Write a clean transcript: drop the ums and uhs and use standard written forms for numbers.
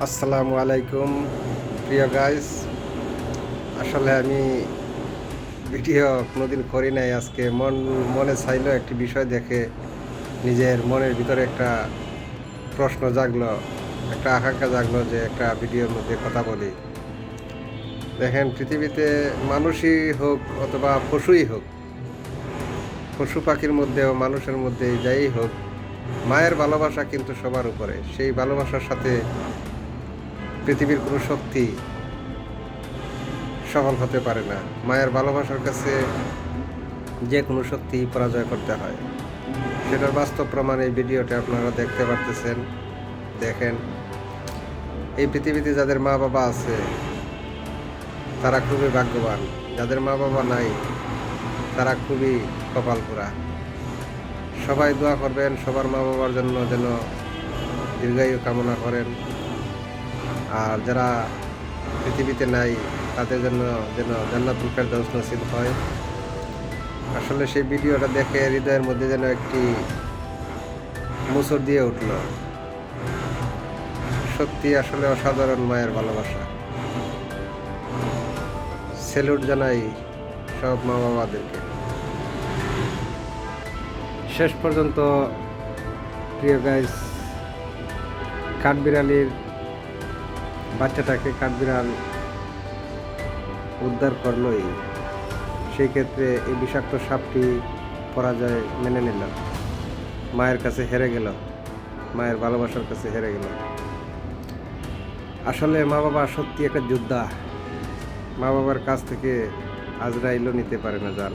আসসালামু আলাইকুম প্রিয় গাইস। আসলে আমি ভিডিও কোনোদিন করি নাই। আজকে মনে চাইলো একটি বিষয় দেখে নিজের মনের ভিতরে একটা প্রশ্ন জাগলো, একটা আকাঙ্ক্ষা জাগলো যে একটা ভিডিওর মধ্যে কথা বলি। দেখেন, পৃথিবীতে মানুষই হোক অথবা পশুই হোক, পশু পাখির মধ্যেও মানুষের মধ্যে যাই হোক, মায়ের ভালোবাসা কিন্তু সবার উপরে। সেই ভালোবাসার সাথে পৃথিবীর কোনো শক্তি সফল হতে পারে না। মায়ের ভালোবাসার কাছে যে কোনো শক্তি পরাজয় করতে হয়। সেটার বাস্তব প্রমাণ এই ভিডিওটা আপনারা দেখতে পারতেছেন। দেখেন, এই পৃথিবীতে যাদের মা বাবা আছে তারা খুবই ভাগ্যবান, যাদের মা বাবা নাই তারা খুবই কপাল পোড়া। সবাই দোয়া করবেন সবার মা বাবার জন্য, যেন দীর্ঘায়ু কামনা করেন। আর যারা পৃথিবীতে নাই তাদের জন্য যেন জান্নাতুল ফেরদাউস নসিব হয়। আসলে সেই ভিডিওটা দেখে হৃদয়ের মধ্যে যেন একটি মোচড় দিয়ে উঠল। সত্যি আসলে অসাধারণ মায়ের ভালোবাসা। স্যালুট জানাই সব মা বাবাদেরকে। শেষ পর্যন্ত প্রিয় গাইস, কাঠবিড়ালির বাচ্চাটাকে কাঠবিড়াল উদ্ধার করলোই। সেই ক্ষেত্রে এই বিষাক্ত সাপটি পরাজয় মেনে নিল, মায়ের কাছে হেরে গেল, মায়ের ভালোবাসার কাছে হেরে গেল। আসলে মা বাবা সত্যি একটা যোদ্ধা। মা বাবার কাছ থেকে আজরাইলও নিতে পারে না জান।